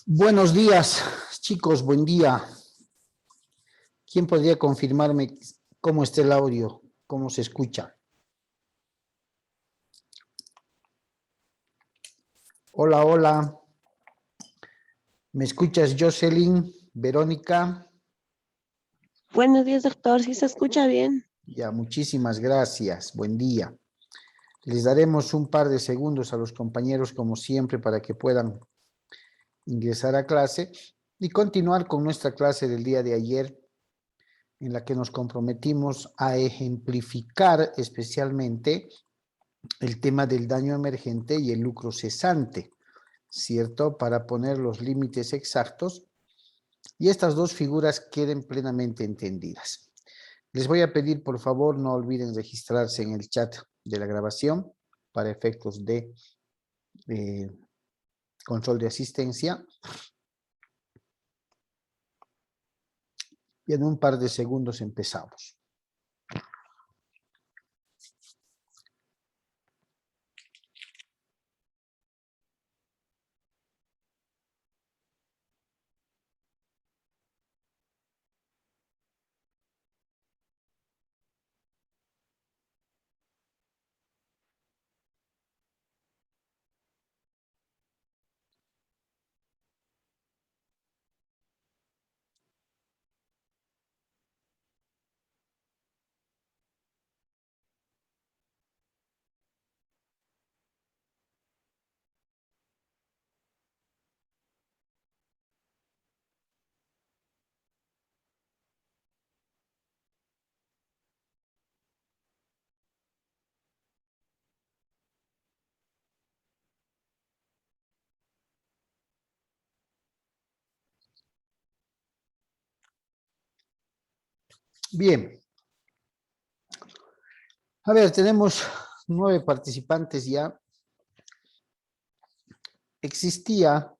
Buenos días, chicos, buen día. ¿Quién podría confirmarme cómo está el audio, cómo se escucha? Hola, hola. ¿Me escuchas, Jocelyn, Verónica? Buenos días, doctor. ¿Sí se escucha bien? Ya, muchísimas gracias. Buen día. Les daremos un par de segundos a los compañeros, como siempre, para que puedan ingresar a clase y continuar con nuestra clase del día de ayer, en la que nos comprometimos a ejemplificar especialmente el tema del daño emergente y el lucro cesante, ¿cierto? Para poner los límites exactos y estas dos figuras queden plenamente entendidas. Les voy a pedir, por favor, no olviden registrarse en el chat de la grabación para efectos de control de asistencia. Y en un par de segundos empezamos. Bien. A ver, tenemos 9 participantes ya. Existía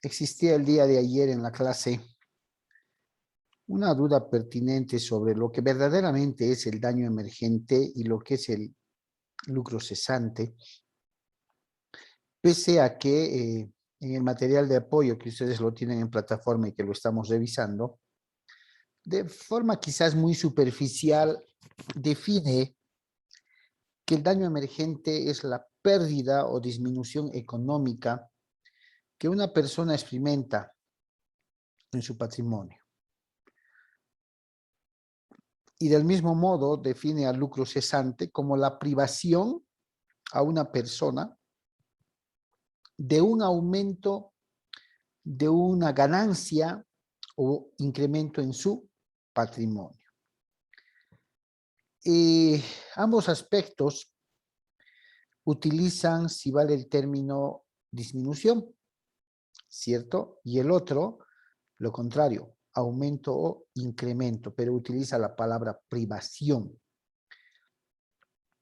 el día de ayer en la clase una duda pertinente sobre lo que verdaderamente es el daño emergente y lo que es el lucro cesante, pese a que en el material de apoyo que ustedes lo tienen en plataforma y que lo estamos revisando, de forma quizás muy superficial, define que el daño emergente es la pérdida o disminución económica que una persona experimenta en su patrimonio. Y del mismo modo define al lucro cesante como la privación a una persona de un aumento, de una ganancia o incremento en su patrimonio. Ambos aspectos utilizan, si vale el término, disminución, ¿cierto? Y el otro, lo contrario, aumento o incremento, pero utiliza la palabra privación.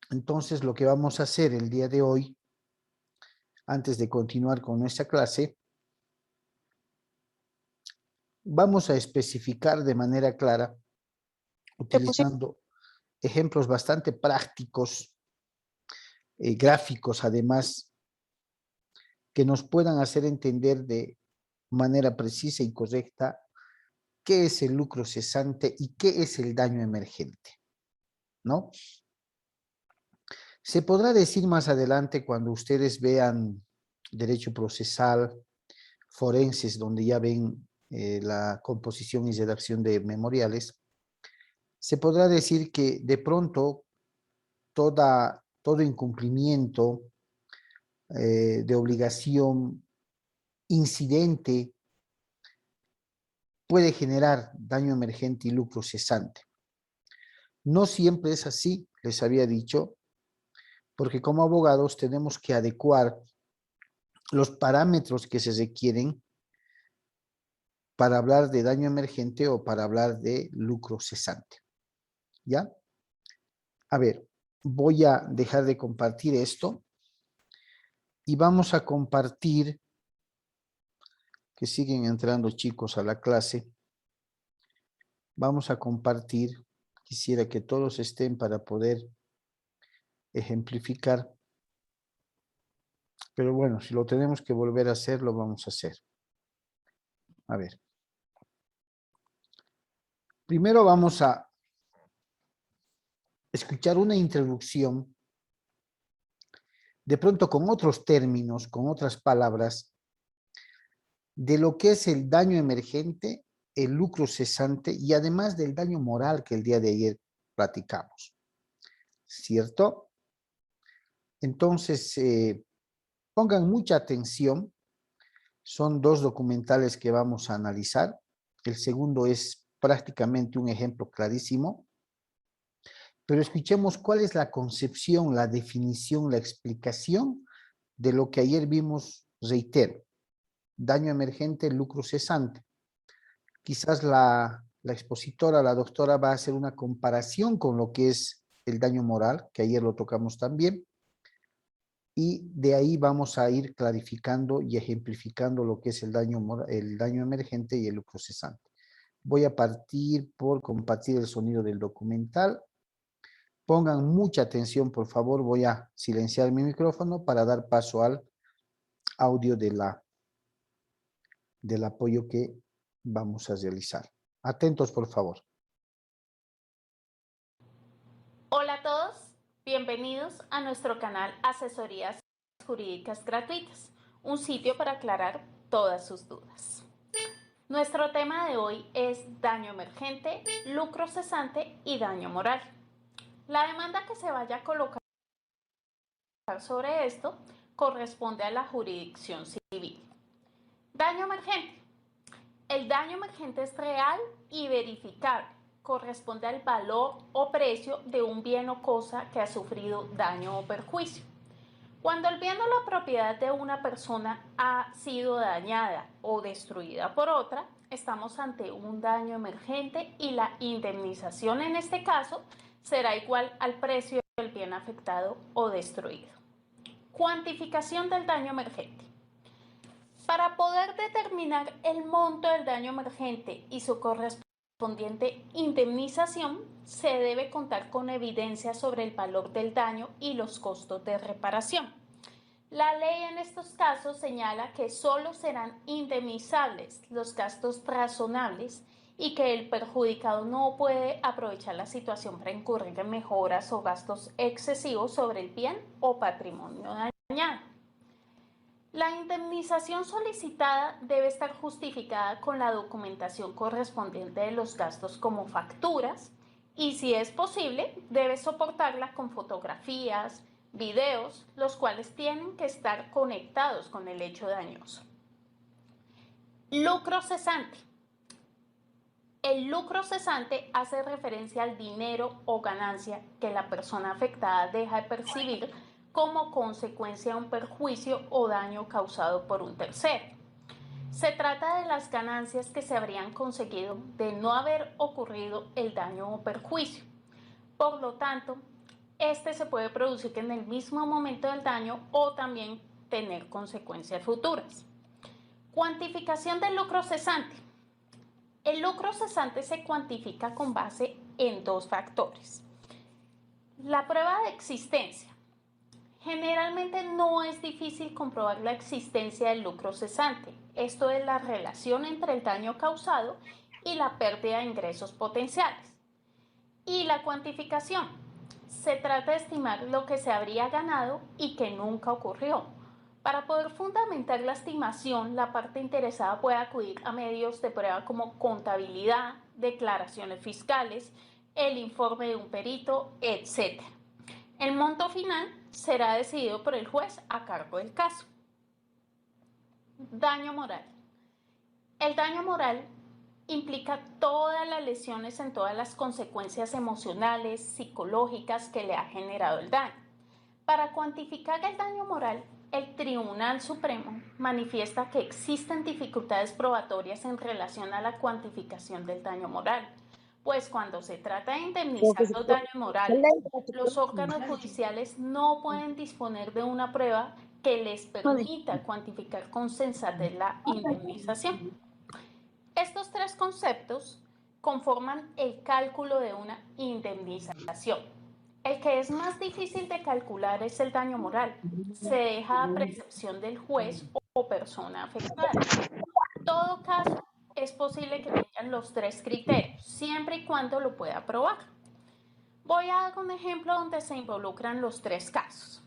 Entonces, lo que vamos a hacer el día de hoy, antes de continuar con nuestra clase, vamos a especificar de manera clara, utilizando ejemplos bastante prácticos, gráficos además, que nos puedan hacer entender de manera precisa y correcta qué es el lucro cesante y qué es el daño emergente, ¿no? Se podrá decir más adelante cuando ustedes vean derecho procesal, forenses, donde ya ven la composición y redacción de memoriales, se podrá decir que de pronto todo incumplimiento de obligación incidente puede generar daño emergente y lucro cesante. No siempre es así, les había dicho, porque como abogados tenemos que adecuar los parámetros que se requieren para hablar de daño emergente o para hablar de lucro cesante. ¿Ya? A ver, voy a dejar de compartir esto y vamos a compartir, que siguen entrando chicos a la clase, vamos a compartir, quisiera que todos estén para poder ejemplificar, pero bueno, si lo tenemos que volver a hacer, lo vamos a hacer. A ver. Primero vamos a escuchar una introducción, de pronto con otros términos, con otras palabras, de lo que es el daño emergente, el lucro cesante y además del daño moral que el día de ayer platicamos. ¿Cierto? Entonces, pongan mucha atención. Son dos documentales que vamos a analizar. El segundo es prácticamente un ejemplo clarísimo. Pero escuchemos cuál es la concepción, la definición, la explicación de lo que ayer vimos, reitero. Daño emergente, lucro cesante. Quizás la expositora, la doctora, va a hacer una comparación con lo que es el daño moral, que ayer lo tocamos también. Y de ahí vamos a ir clarificando y ejemplificando lo que es el daño emergente y el lucro cesante. Voy a partir por compartir el sonido del documental. Pongan mucha atención, por favor. Voy a silenciar mi micrófono para dar paso al audio del apoyo que vamos a realizar. Atentos, por favor. Hola a todos, bienvenidos a nuestro canal Asesorías Jurídicas Gratuitas, un sitio para aclarar todas sus dudas. Nuestro tema de hoy es daño emergente, lucro cesante y daño moral. La demanda que se vaya a colocar sobre esto corresponde a la jurisdicción civil. Daño emergente. El daño emergente es real y verificable. Corresponde al valor o precio de un bien o cosa que ha sufrido daño o perjuicio. Cuando el bien o la propiedad de una persona ha sido dañada o destruida por otra, estamos ante un daño emergente y la indemnización en este caso será igual al precio del bien afectado o destruido. Cuantificación del daño emergente. Para poder determinar el monto del daño emergente y su correspondiente indemnización, se debe contar con evidencia sobre el valor del daño y los costos de reparación. La ley en estos casos señala que solo serán indemnizables los gastos razonables y que el perjudicado no puede aprovechar la situación para incurrir en mejoras o gastos excesivos sobre el bien o patrimonio dañado. La indemnización solicitada debe estar justificada con la documentación correspondiente de los gastos como facturas y, si es posible, debe soportarla con fotografías, videos, los cuales tienen que estar conectados con el hecho dañoso. Lucro cesante. El lucro cesante hace referencia al dinero o ganancia que la persona afectada deja de percibir como consecuencia de un perjuicio o daño causado por un tercero. Se trata de las ganancias que se habrían conseguido de no haber ocurrido el daño o perjuicio. Por lo tanto, este se puede producir en el mismo momento del daño o también tener consecuencias futuras. Cuantificación del lucro cesante. El lucro cesante se cuantifica con base en dos factores. La prueba de existencia. Generalmente no es difícil comprobar la existencia del lucro cesante. Esto es la relación entre el daño causado y la pérdida de ingresos potenciales. Y la cuantificación. Se trata de estimar lo que se habría ganado y que nunca ocurrió. Para poder fundamentar la estimación, la parte interesada puede acudir a medios de prueba como contabilidad, declaraciones fiscales, el informe de un perito, etc. El monto final será decidido por el juez a cargo del caso. Daño moral. El daño moral implica todas las lesiones en todas las consecuencias emocionales, psicológicas que le ha generado el daño. Para cuantificar el daño moral, el Tribunal Supremo manifiesta que existen dificultades probatorias en relación a la cuantificación del daño moral, pues cuando se trata de indemnizar los daños morales, los órganos judiciales no pueden disponer de una prueba que les permita cuantificar con sensatez la indemnización. Estos tres conceptos conforman el cálculo de una indemnización. El que es más difícil de calcular es el daño moral. Se deja a percepción del juez o persona afectada. En todo caso, es posible que tengan los tres criterios, siempre y cuando lo pueda probar. Voy a dar un ejemplo donde se involucran los tres casos.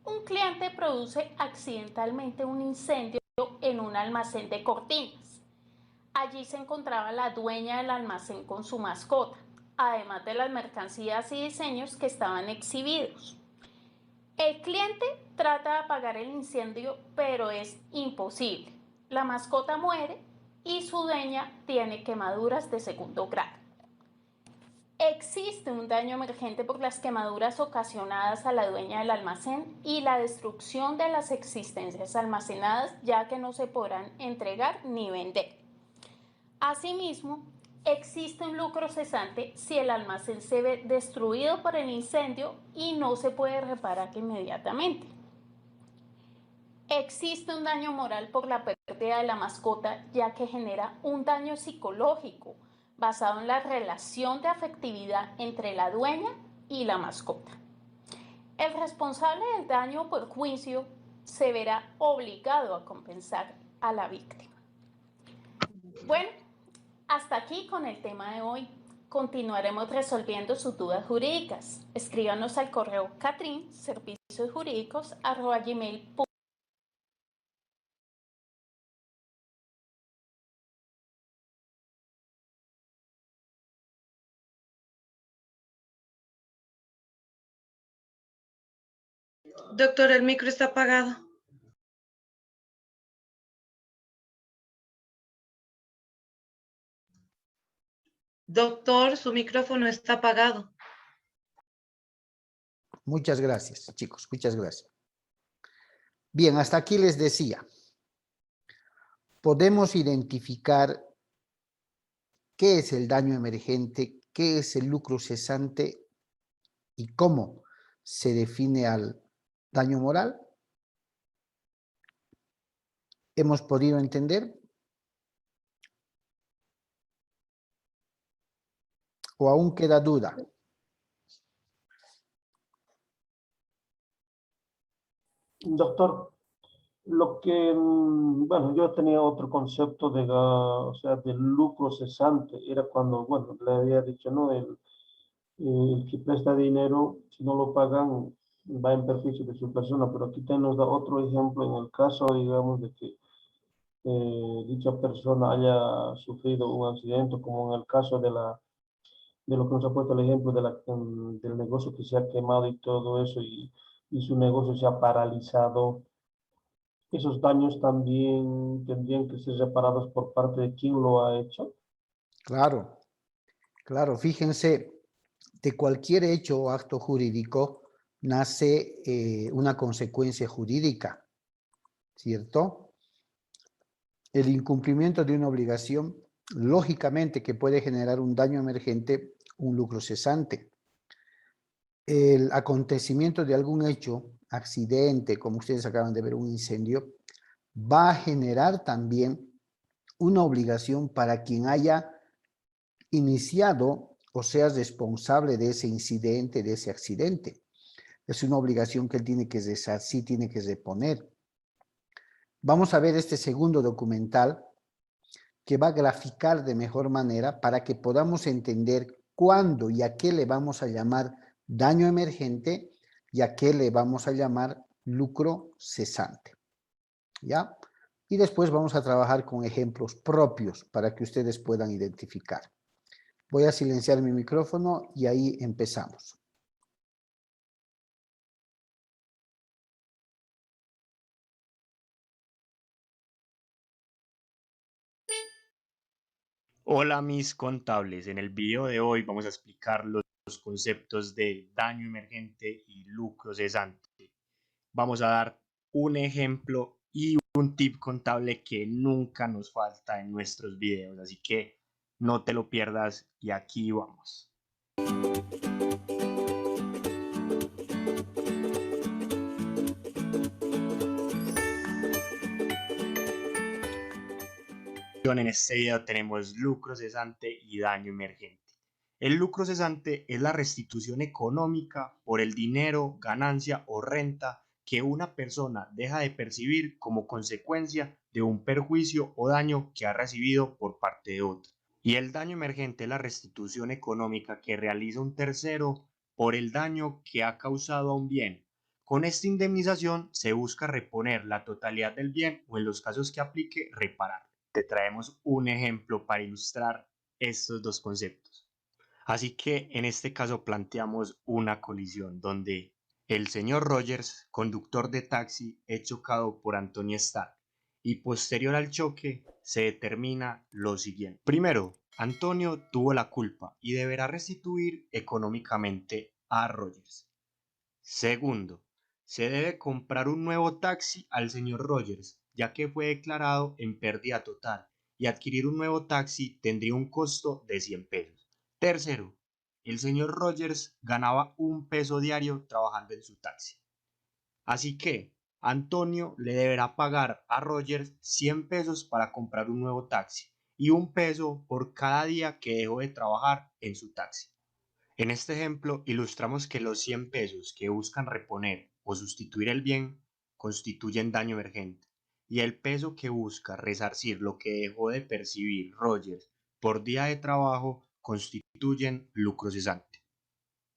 Un cliente produce accidentalmente un incendio en un almacén de cortinas. Allí se encontraba la dueña del almacén con su mascota, además de las mercancías y diseños que estaban exhibidos. El cliente trata de apagar el incendio, pero es imposible. La mascota muere y su dueña tiene quemaduras de segundo grado. Existe un daño emergente por las quemaduras ocasionadas a la dueña del almacén y la destrucción de las existencias almacenadas, ya que no se podrán entregar ni vender. Asimismo, existe un lucro cesante si el almacén se ve destruido por el incendio y no se puede reparar inmediatamente. Existe un daño moral por la pérdida de la mascota, ya que genera un daño psicológico basado en la relación de afectividad entre la dueña y la mascota. El responsable del daño o perjuicio se verá obligado a compensar a la víctima. Bueno, hasta aquí con el tema de hoy. Continuaremos resolviendo sus dudas jurídicas. Escríbanos al correo catrin@serviciosjurídicos@gmail.com. Doctor, el micro está apagado. Doctor, su micrófono está apagado. Muchas gracias, chicos, muchas gracias. Bien, hasta aquí les decía. Podemos identificar qué es el daño emergente, qué es el lucro cesante y cómo se define al daño moral. ¿Hemos podido entender? ¿O aún queda duda? Doctor, lo que, bueno, yo tenía otro concepto de o sea, del lucro cesante, era cuando, bueno, le había dicho, ¿no? El que presta dinero, si no lo pagan, va en perjuicio de su persona, pero aquí nos da otro ejemplo en el caso, digamos, de que dicha persona haya sufrido un accidente, como en el caso de lo que nos ha puesto el ejemplo del negocio que se ha quemado y todo eso, y su negocio se ha paralizado. Esos daños también tendrían que ser reparados por parte de quien lo ha hecho. Claro, claro. Fíjense, de cualquier hecho o acto jurídico nace una consecuencia jurídica, ¿cierto? El incumplimiento de una obligación, lógicamente que puede generar un daño emergente, un lucro cesante. El acontecimiento de algún hecho, accidente, como ustedes acaban de ver, un incendio, va a generar también una obligación para quien haya iniciado o sea responsable de ese incidente, de ese accidente. Es una obligación que él tiene que resarcir, tiene que reponer. Vamos a ver este segundo documental que va a graficar de mejor manera para que podamos entender cuándo y a qué le vamos a llamar daño emergente y a qué le vamos a llamar lucro cesante. ¿Ya? Y después vamos a trabajar con ejemplos propios para que ustedes puedan identificar. Voy a silenciar mi micrófono y ahí empezamos. Hola mis contables, en el video de hoy vamos a explicar los conceptos de daño emergente y lucro cesante. Vamos a dar un ejemplo y un tip contable que nunca nos falta en nuestros videos, así que no te lo pierdas y aquí vamos. En este video tenemos lucro cesante y daño emergente. El lucro cesante es la restitución económica por el dinero, ganancia o renta que una persona deja de percibir como consecuencia de un perjuicio o daño que ha recibido por parte de otro. Y el daño emergente es la restitución económica que realiza un tercero por el daño que ha causado a un bien. Con esta indemnización se busca reponer la totalidad del bien o en los casos que aplique, reparar. Te traemos un ejemplo para ilustrar estos dos conceptos. Así que en este caso planteamos una colisión donde el señor Rogers, conductor de taxi, es chocado por Antonio Stark y posterior al choque se determina lo siguiente. Primero, Antonio tuvo la culpa y deberá restituir económicamente a Rogers. Segundo, se debe comprar un nuevo taxi al señor Rogers, ya que fue declarado en pérdida total y adquirir un nuevo taxi tendría un costo de 100 pesos. Tercero, el señor Rogers ganaba 1 peso diario trabajando en su taxi. Así que Antonio le deberá pagar a Rogers 100 pesos para comprar un nuevo taxi y 1 peso por cada día que dejó de trabajar en su taxi. En este ejemplo ilustramos que los 100 pesos que buscan reponer o sustituir el bien constituyen daño emergente y el peso que busca resarcir lo que dejó de percibir Rogers por día de trabajo constituyen lucro cesante.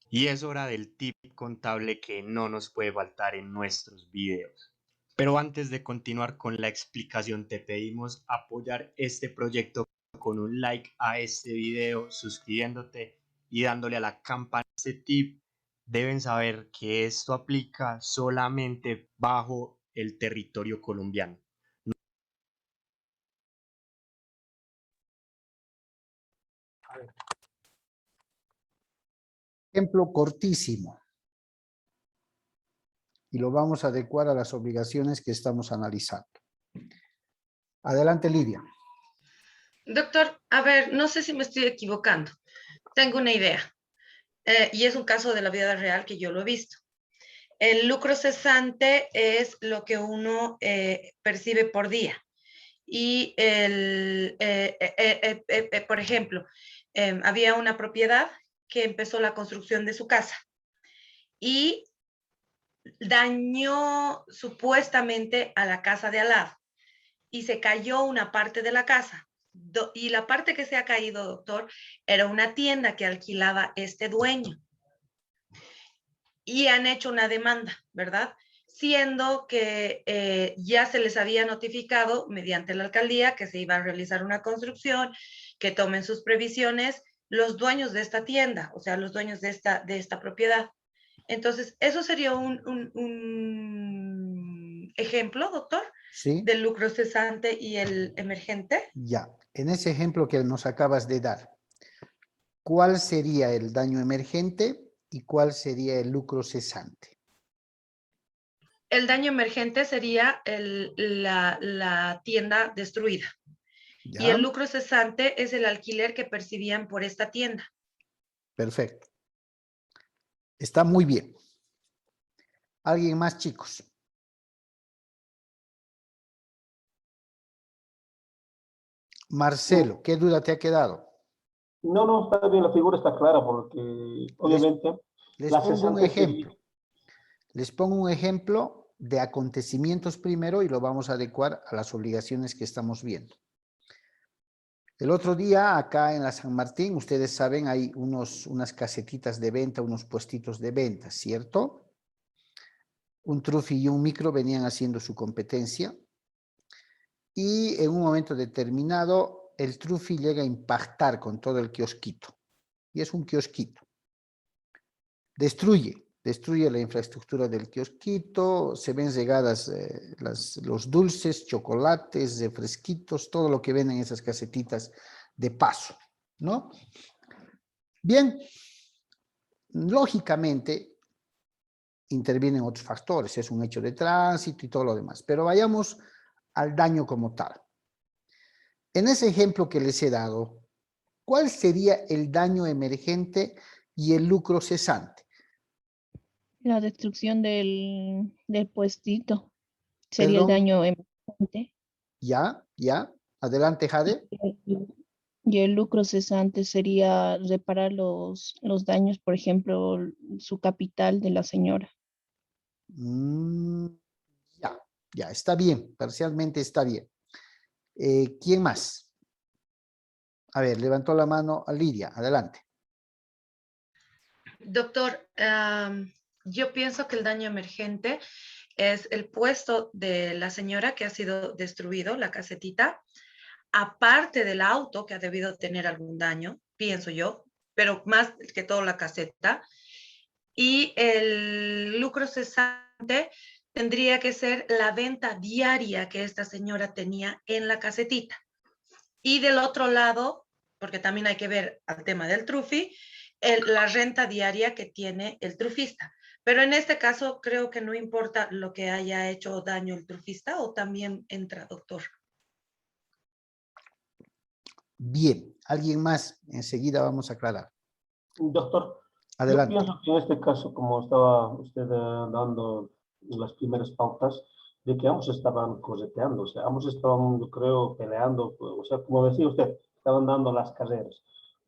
Y es hora del tip contable que no nos puede faltar en nuestros videos. Pero antes de continuar con la explicación te pedimos apoyar este proyecto con un like a este video, suscribiéndote y dándole a la campana. Este tip deben saber que esto aplica solamente bajo el territorio colombiano. Ejemplo cortísimo. Y lo vamos a adecuar a las obligaciones que estamos analizando. Adelante, Lidia. Doctor, a ver, no sé si me estoy equivocando. Tengo una idea. Y es un caso de la vida real que yo lo he visto. El lucro cesante es lo que uno percibe por día. Y por ejemplo, había una propiedad que empezó la construcción de su casa y dañó supuestamente a la casa de al lado y se cayó una parte de la casa. Y la parte que se ha caído, doctor, era una tienda que alquilaba este dueño. Y han hecho una demanda, ¿verdad? Siendo que ya se les había notificado mediante la alcaldía que se iba a realizar una construcción, que tomen sus previsiones los dueños de esta tienda, o sea, los dueños de esta propiedad. Entonces, eso sería un ejemplo, doctor, ¿Sí? del lucro cesante y el emergente. Ya. En ese ejemplo que nos acabas de dar, ¿cuál sería el daño emergente y cuál sería el lucro cesante? El daño emergente sería la tienda destruida. ¿Ya? Y el lucro cesante es el alquiler que percibían por esta tienda. Perfecto. Está muy bien. ¿Alguien más, chicos? Marcelo, ¿qué duda te ha quedado? No, está bien, la figura está clara porque obviamente Les la pongo un cesante sería... ejemplo. Les pongo un ejemplo de acontecimientos primero y lo vamos a adecuar a las obligaciones que estamos viendo. El otro día acá en la San Martín, ustedes saben, hay unas casetitas de venta, unos puestitos de venta, ¿cierto? Un Trufi y un Micro venían haciendo su competencia y en un momento determinado el Trufi llega a impactar con todo el kiosquito. Y es un kiosquito. Destruye la infraestructura del kiosquito, se ven regadas los dulces, chocolates, refresquitos, todo lo que venden en esas casetitas de paso, ¿no? Bien, lógicamente intervienen otros factores, es un hecho de tránsito y todo lo demás, pero vayamos al daño como tal. En ese ejemplo que les he dado, ¿cuál sería el daño emergente y el lucro cesante? La destrucción del puestito sería el Perdón, daño emergente. ya, adelante, Jade. Y el lucro cesante sería reparar los daños, por ejemplo, su capital de la señora. Ya, está bien, parcialmente está bien. ¿Quién más? A ver, levantó la mano a Lidia, adelante. Doctor, yo pienso que el daño emergente es el puesto de la señora que ha sido destruido, la casetita, aparte del auto que ha debido tener algún daño, pienso yo, pero más que todo la caseta. Y el lucro cesante tendría que ser la venta diaria que esta señora tenía en la casetita. Y del otro lado, porque también hay que ver al tema del trufi, la renta diaria que tiene el trufista. Pero en este caso creo que no importa lo que haya hecho daño el trufista o también entra, doctor. Bien, ¿alguien más? Enseguida vamos a aclarar. Doctor, yo Adelante. pienso que en este caso, como estaba usted dando las primeras pautas, de que ambos estaban coseteando, o sea, ambos estaban, yo creo, peleando, o sea, como decía usted, estaban dando las carreras.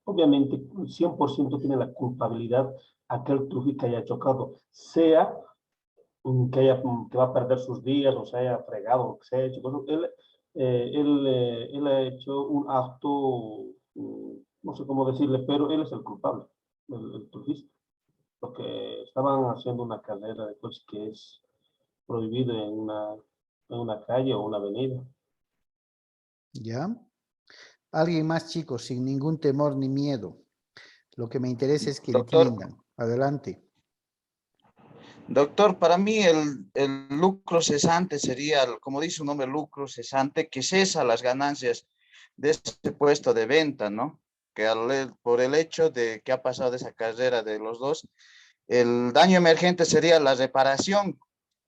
Obviamente, 100% tiene la culpabilidad aquel trufi que haya chocado, sea que va a perder sus días, o se haya fregado, lo que sea hecho. Bueno, él ha hecho un acto, no sé cómo decirle, pero él es el culpable, el turista, porque estaban haciendo una carrera de coches que es prohibido en una calle o una avenida. ¿Ya? ¿Alguien más, chicos, sin ningún temor ni miedo? Lo que me interesa es que Doctor, entiendan. Adelante. doctor, para mí el lucro cesante sería, como dice su nombre, lucro cesante, que cesa las ganancias de ese puesto de venta, ¿no? Que por el hecho de que ha pasado de esa carrera de los dos, el daño emergente sería la reparación.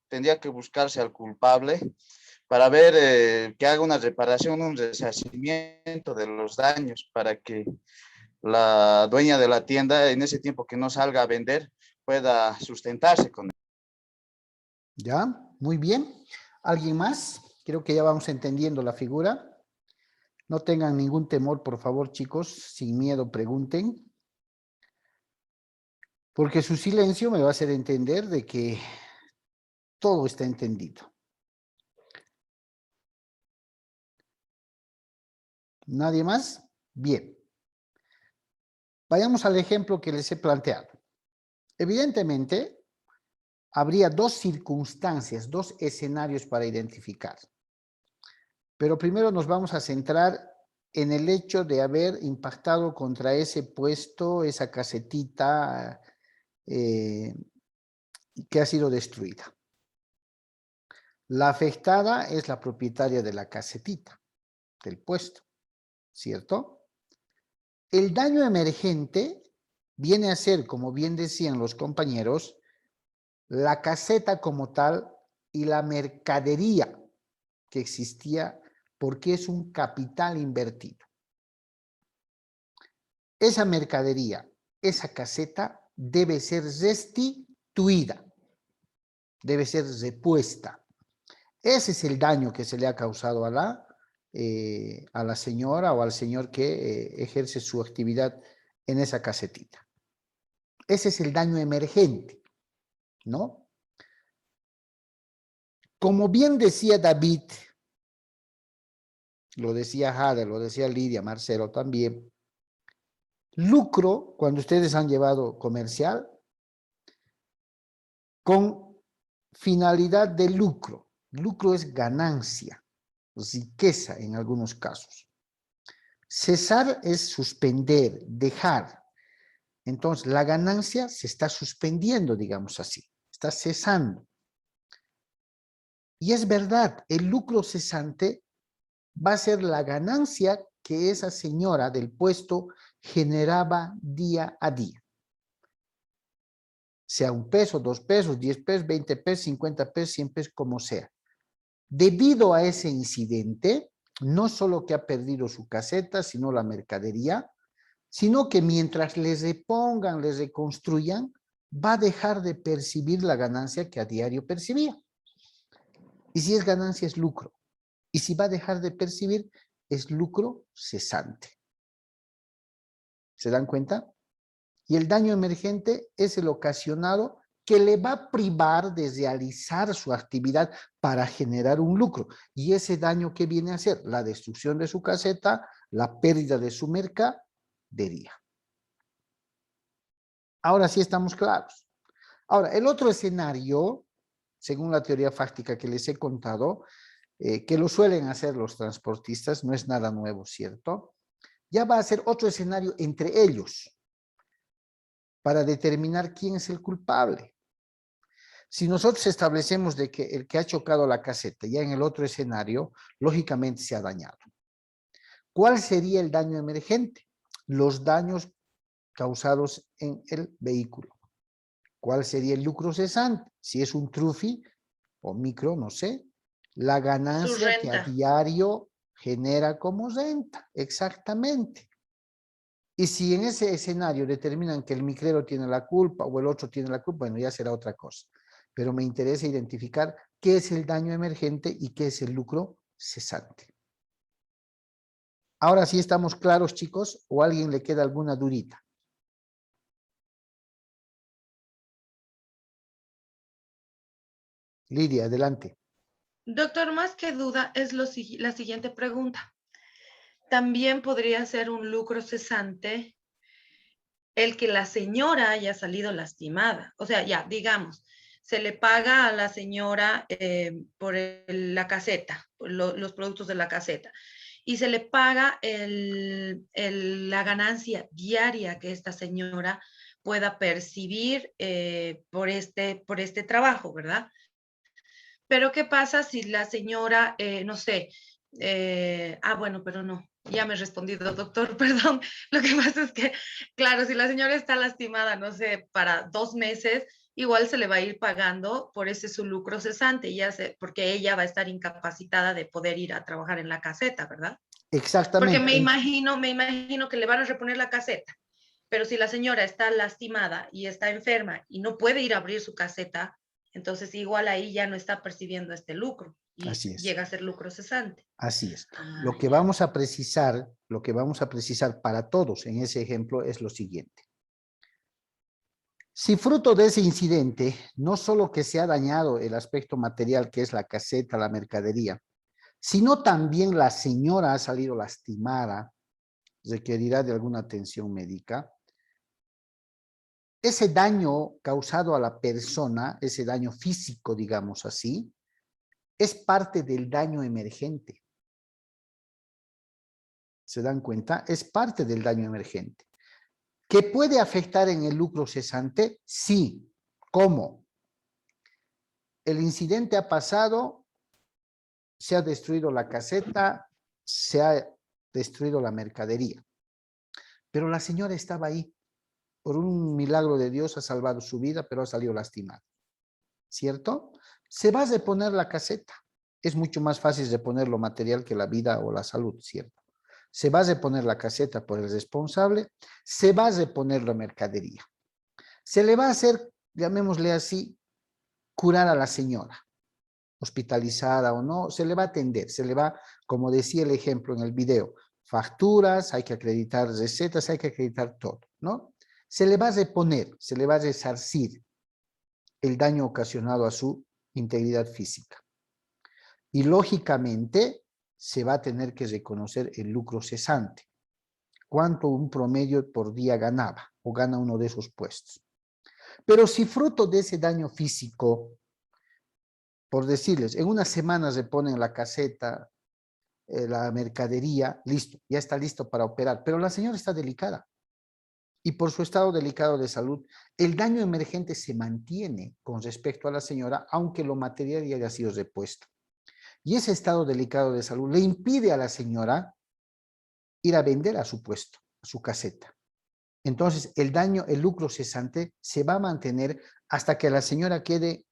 Tendría que buscarse al culpable para ver que haga una reparación, un resarcimiento de los daños, para que la dueña de la tienda en ese tiempo que no salga a vender pueda sustentarse con él. ¿Ya? Muy bien. ¿Alguien más? Creo que ya vamos entendiendo la figura. No tengan ningún temor, por favor, chicos. Sin miedo, pregunten. Porque su silencio me va a hacer entender de que todo está entendido. ¿Nadie más? Bien. Vayamos al ejemplo que les he planteado. Evidentemente, habría dos circunstancias, dos escenarios para identificar. Pero primero nos vamos a centrar en el hecho de haber impactado contra ese puesto, esa casetita que ha sido destruida. La afectada es la propietaria de la casetita, del puesto, ¿cierto? El daño emergente viene a ser, como bien decían los compañeros, la caseta como tal y la mercadería que existía porque es un capital invertido. Esa mercadería, esa caseta debe ser restituida, debe ser repuesta. Ese es el daño que se le ha causado a la señora o al señor que ejerce su actividad en esa casetita. Ese es el daño emergente, ¿no? Como bien decía David, lo decía Jade, lo decía Lidia, Marcelo también, lucro, cuando ustedes han llevado comercial, con finalidad de lucro. Lucro es ganancia, riqueza en algunos casos. Cesar es suspender, dejar. Entonces, la ganancia se está suspendiendo, digamos así, está cesando. Y es verdad, el lucro cesante va a ser la ganancia que esa señora del puesto generaba día a día. Sea 1 peso, 2 pesos, 10 pesos, 20 pesos, 50 pesos, 100 pesos, como sea. Debido a ese incidente, no solo que ha perdido su caseta, sino la mercadería, sino que mientras les repongan, les reconstruyan, va a dejar de percibir la ganancia que a diario percibía. Y si es ganancia, es lucro. Y si va a dejar de percibir, es lucro cesante. ¿Se dan cuenta? Y el daño emergente es el ocasionado que le va a privar de realizar su actividad para generar un lucro. Y ese daño, ¿qué viene a ser? La destrucción de su caseta, la pérdida de su mercadería. Ahora sí estamos claros. Ahora, el otro escenario, según la teoría fáctica que les he contado, que lo suelen hacer los transportistas, no es nada nuevo, ¿cierto? Ya va a ser otro escenario entre ellos para determinar quién es el culpable. Si nosotros establecemos de que el que ha chocado la caseta ya en el otro escenario, lógicamente se ha dañado. ¿Cuál sería el daño emergente? Los daños causados en el vehículo. ¿Cuál sería el lucro cesante? Si es un trufi o micro, no sé, la Su ganancia que a renta. diario genera como renta, exactamente. Y si en ese escenario determinan que el micrero tiene la culpa o el otro tiene la culpa, bueno, ya será otra cosa. Pero me interesa identificar qué es el daño emergente y qué es el lucro cesante. Ahora sí estamos claros, chicos, o a alguien le queda alguna dudita. Lidia, adelante. Doctor, más que duda es la siguiente pregunta. También podría ser un lucro cesante el que la señora haya salido lastimada. O sea, ya, digamos, se le paga a la señora por la caseta, por los productos de la caseta, y se le paga la ganancia diaria que esta señora pueda percibir por este trabajo, ¿verdad? Pero ¿qué pasa si la señora, no sé, bueno, pero no, ya me he respondido, doctor, perdón. Lo que pasa es que, claro, si la señora está lastimada, no sé, para 2 meses, igual se le va a ir pagando por ese su lucro cesante, porque ella va a estar incapacitada de poder ir a trabajar en la caseta, ¿verdad? Porque Exactamente. me imagino que le van a reponer la caseta, pero si la señora está lastimada y está enferma y no puede ir a abrir su caseta, entonces igual ahí ya no está percibiendo este lucro y Así es. llega a ser lucro cesante. Así es. Ah, Lo que vamos a precisar para todos en ese ejemplo es lo siguiente. Si fruto de ese incidente, no solo que se ha dañado el aspecto material que es la caseta, la mercadería, sino también la señora ha salido lastimada, requerirá de alguna atención médica, ese daño causado a la persona, ese daño físico, digamos así, es parte del daño emergente. ¿Se dan cuenta? Es parte del daño emergente. ¿Que puede afectar en el lucro cesante? Sí. ¿Cómo? El incidente ha pasado, se ha destruido la caseta, se ha destruido la mercadería. Pero la señora estaba ahí. Por un milagro de Dios ha salvado su vida, pero ha salido lastimada. ¿Cierto? Se va a reponer la caseta. Es mucho más fácil reponer lo material que la vida o la salud, ¿cierto? Se va a reponer la caseta por el responsable, se va a reponer la mercadería. Se le va a hacer, llamémosle así, curar a la señora, hospitalizada o no, se le va a atender, se le va, como decía el ejemplo en el video, facturas, hay que acreditar recetas, hay que acreditar todo, ¿no? Se le va a reponer, se le va a resarcir el daño ocasionado a su integridad física. Y lógicamente se va a tener que reconocer el lucro cesante. Cuánto un promedio por día ganaba o gana uno de esos puestos. Pero si fruto de ese daño físico, por decirles, en unas semanas se ponen la caseta, la mercadería, listo, ya está listo para operar, pero la señora está delicada. Y por su estado delicado de salud, el daño emergente se mantiene con respecto a la señora, aunque lo material ya haya sido repuesto. Y ese estado delicado de salud le impide a la señora ir a vender a su puesto, a su caseta. Entonces, el daño, el lucro cesante se va a mantener hasta que la señora quede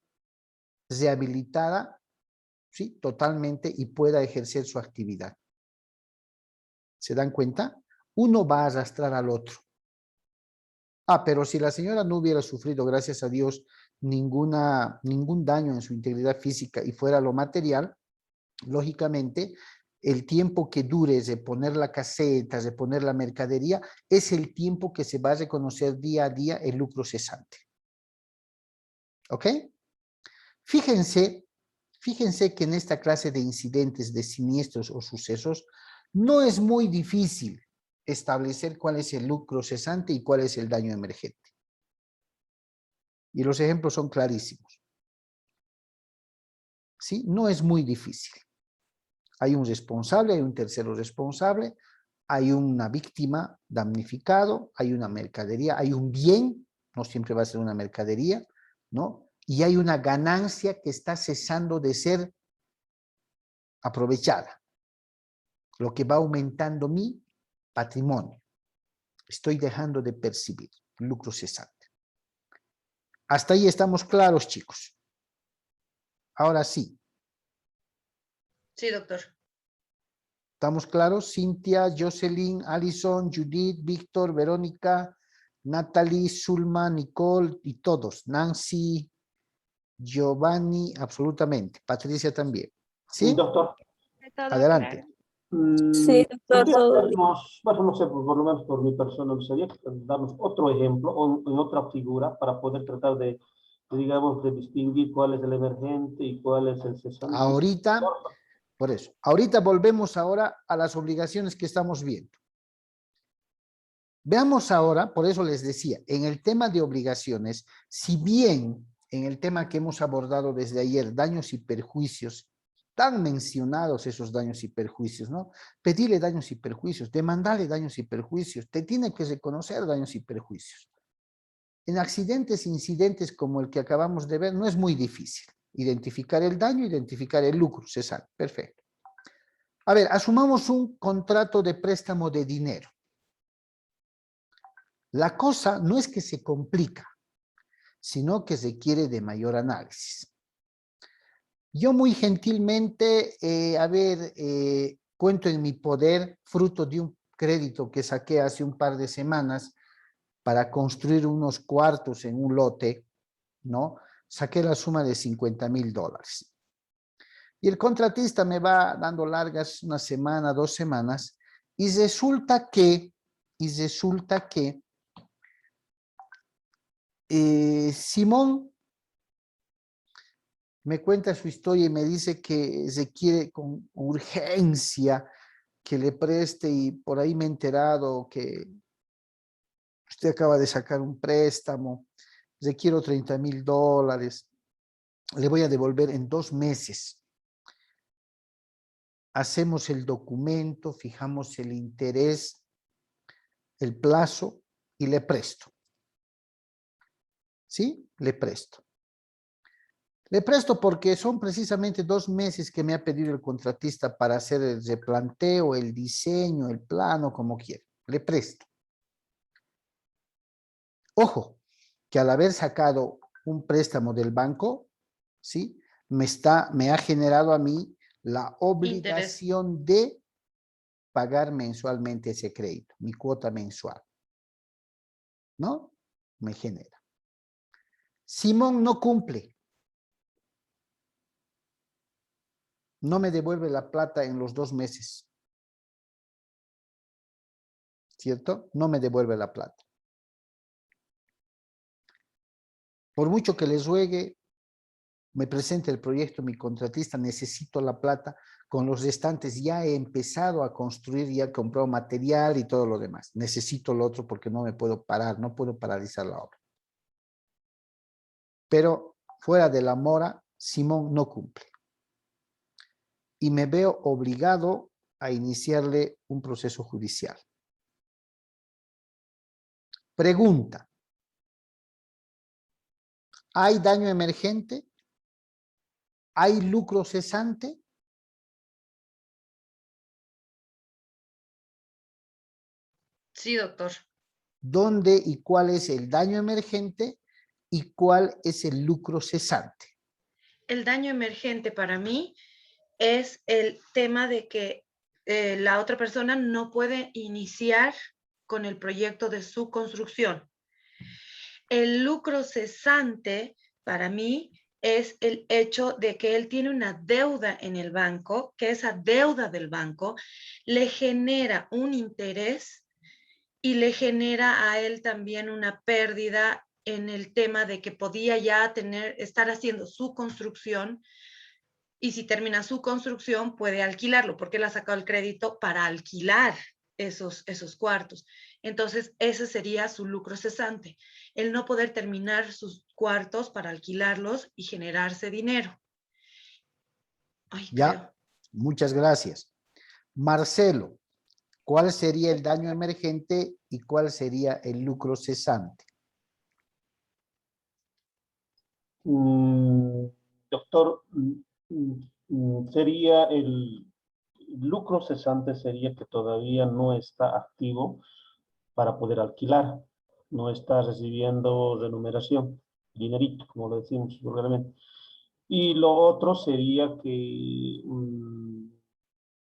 rehabilitada, ¿sí? Totalmente y pueda ejercer su actividad. ¿Se dan cuenta? Uno va a arrastrar al otro. Pero si la señora no hubiera sufrido, gracias a Dios, ningún daño en su integridad física y fuera lo material, lógicamente, el tiempo que dure de poner la caseta, de poner la mercadería, es el tiempo que se va a reconocer día a día el lucro cesante. ¿Ok? Fíjense que en esta clase de incidentes, de siniestros o sucesos, no es muy difícil establecer cuál es el lucro cesante y cuál es el daño emergente. Y los ejemplos son clarísimos. ¿Sí? No es muy difícil. Hay un responsable, hay un tercero responsable, hay una víctima damnificado, hay una mercadería, hay un bien, no siempre va a ser una mercadería, ¿no? Y hay una ganancia que está cesando de ser aprovechada, lo que va aumentando mi patrimonio. Estoy dejando de percibir lucro cesante. Hasta ahí estamos claros, chicos. Ahora sí. Sí, doctor. ¿Estamos claros? Cintia, Jocelyn, Alison, Judith, Víctor, Verónica, Natalie, Zulma, Nicole y todos. Nancy, Giovanni, absolutamente. Patricia también. ¿Sí? Doctor. Adelante. Sí, doctor, ¿Podría todo bien. darnos, bueno, no sé, por lo menos por mi persona, sería darnos otro ejemplo o en otra figura para poder tratar de, digamos, de distinguir cuál es el emergente y cuál es el cesante? Ahorita, por eso, ahorita volvemos ahora a las obligaciones que estamos viendo. Veamos ahora, por eso les decía, en el tema de obligaciones, si bien en el tema que hemos abordado desde ayer, daños y perjuicios, tan mencionados esos daños y perjuicios, ¿no? Pedirle daños y perjuicios, demandarle daños y perjuicios, te tiene que reconocer daños y perjuicios. En accidentes, incidentes como el que acabamos de ver, no es muy difícil. Identificar el daño, identificar el lucro, cesar, perfecto. A ver, asumamos un contrato de préstamo de dinero. La cosa no es que se complica, sino que requiere de mayor análisis. Yo muy gentilmente, cuento en mi poder, fruto de un crédito que saqué hace un par de semanas para construir unos cuartos en un lote, ¿no? Saqué la suma de $50,000. Y el contratista me va dando largas una semana, 2 semanas, y resulta que Simón me cuenta su historia y me dice que se quiere con urgencia que le preste, y por ahí me he enterado que usted acaba de sacar un préstamo, le quiero $30,000, le voy a devolver en 2 meses. Hacemos el documento, fijamos el interés, el plazo y le presto. ¿Sí? Le presto. Le presto porque son precisamente 2 meses que me ha pedido el contratista para hacer el replanteo, el diseño, el plano, como quiera. Le presto. Ojo, que al haber sacado un préstamo del banco, ¿sí? Me ha generado a mí la obligación de pagar mensualmente ese crédito, mi cuota mensual. ¿No? Me genera. Simón no cumple. No me devuelve la plata en los 2 meses. ¿Cierto? No me devuelve la plata. Por mucho que les ruegue, me presente el proyecto, mi contratista, necesito la plata. Con los restantes ya he empezado a construir, ya he comprado material y todo lo demás. Necesito lo otro porque no me puedo parar, no puedo paralizar la obra. Pero fuera de la mora, Simón no cumple. Y me veo obligado a iniciarle un proceso judicial. Pregunta. ¿Hay daño emergente? ¿Hay lucro cesante? Sí, doctor. ¿Dónde y cuál es el daño emergente y cuál es el lucro cesante? El daño emergente para mí es el tema de que la otra persona no puede iniciar con el proyecto de su construcción. El lucro cesante para mí es el hecho de que él tiene una deuda en el banco, que esa deuda del banco le genera un interés y le genera a él también una pérdida en el tema de que podía ya estar haciendo su construcción, y si termina su construcción puede alquilarlo, porque él ha sacado el crédito para alquilar esos cuartos. Entonces, ese sería su lucro cesante, el no poder terminar sus cuartos para alquilarlos y generarse dinero. Ay, Ya, creo. muchas gracias. Marcelo, ¿cuál sería el daño emergente y cuál sería el lucro cesante? Doctor, sería el lucro cesante sería que todavía no está activo para poder alquilar, no está recibiendo remuneración, dinerito, como lo decimos vulgarmente. Y lo otro sería que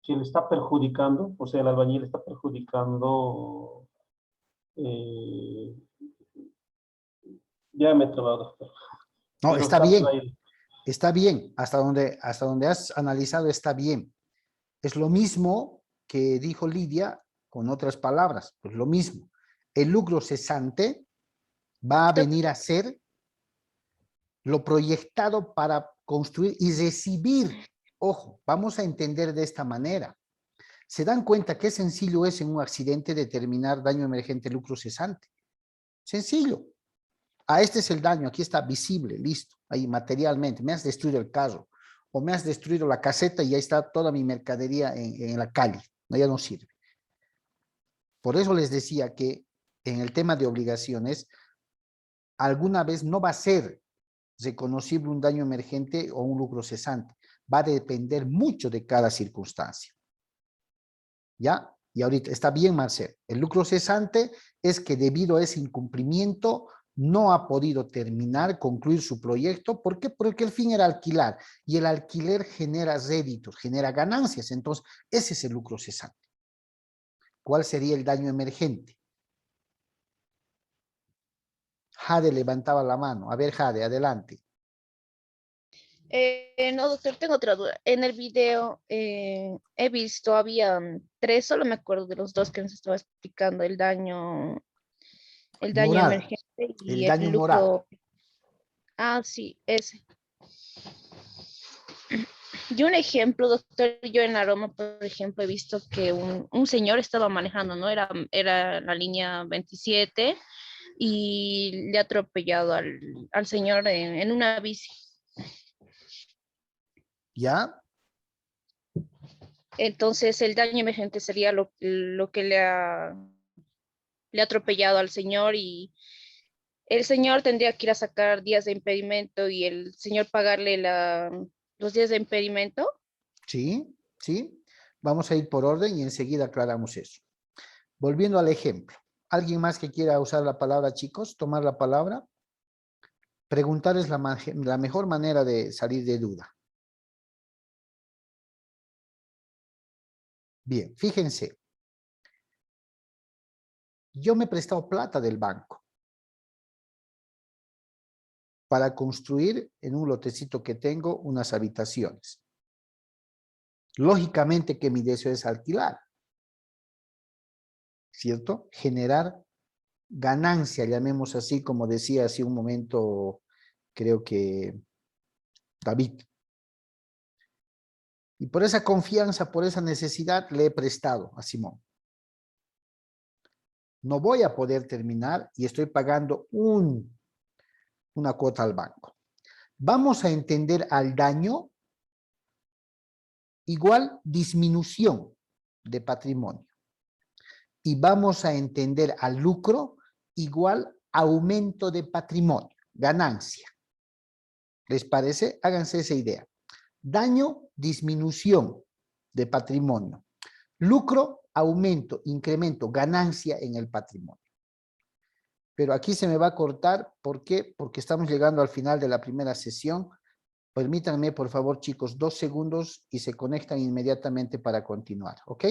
le está perjudicando, o sea, el albañil está perjudicando, eh, ya me he trabado, doctor. No, Pero está está por bien, ahí. está bien. Hasta donde has analizado está bien. Es lo mismo que dijo Lidia con otras palabras, pues lo mismo. El lucro cesante va a venir a ser lo proyectado para construir y recibir. Ojo, vamos a entender de esta manera. ¿Se dan cuenta qué sencillo es en un accidente determinar daño emergente, lucro cesante? Sencillo. Este es el daño, aquí está visible, listo, ahí materialmente. Me has destruido el carro o me has destruido la caseta y ahí está toda mi mercadería en la calle. No, ya no sirve. Por eso les decía que en el tema de obligaciones, alguna vez no va a ser reconocible un daño emergente o un lucro cesante. Va a depender mucho de cada circunstancia. ¿Ya? Y ahorita está bien, Marcel. El lucro cesante es que debido a ese incumplimiento no ha podido terminar, concluir su proyecto. ¿Por qué? Porque el fin era alquilar y el alquiler genera réditos, genera ganancias. Entonces, ese es el lucro cesante. ¿Cuál sería el daño emergente? Jade levantaba la mano. A ver, Jade, adelante. No, doctor, tengo otra duda. En el video he visto, había tres, solo me acuerdo de los dos que nos estaba explicando, el daño Moral. emergente El y el daño moral. lucro. Ah, sí, ese. Y un ejemplo, doctor, yo en Aroma, por ejemplo, he visto que un señor estaba manejando, ¿no? Era la línea 27 y le ha atropellado al señor en una bici. ¿Ya? Entonces, el daño emergente sería lo que le ha atropellado al señor y el señor tendría que ir a sacar días de impedimento y el señor pagarle los días de impedimento. Sí, sí. Vamos a ir por orden y enseguida aclaramos eso. Volviendo al ejemplo. ¿Alguien más que quiera usar la palabra, chicos? Tomar la palabra. Preguntar es la mejor manera de salir de duda. Bien, fíjense. Yo me he prestado plata del banco para construir en un lotecito que tengo unas habitaciones. Lógicamente que mi deseo es alquilar, ¿cierto? Generar ganancia, llamemos así, como decía hace un momento, creo que David. Y por esa confianza, por esa necesidad, le he prestado a Simón. No voy a poder terminar y estoy pagando una cuota al banco. Vamos a entender al daño igual disminución de patrimonio. Y vamos a entender al lucro igual aumento de patrimonio, ganancia. ¿Les parece? Háganse esa idea. Daño, disminución de patrimonio. Lucro, aumento, incremento, ganancia en el patrimonio. Pero aquí se me va a cortar. ¿Por qué? Porque estamos llegando al final de la primera sesión. Permítanme, por favor, chicos, 2 segundos y se conectan inmediatamente para continuar. ¿Ok?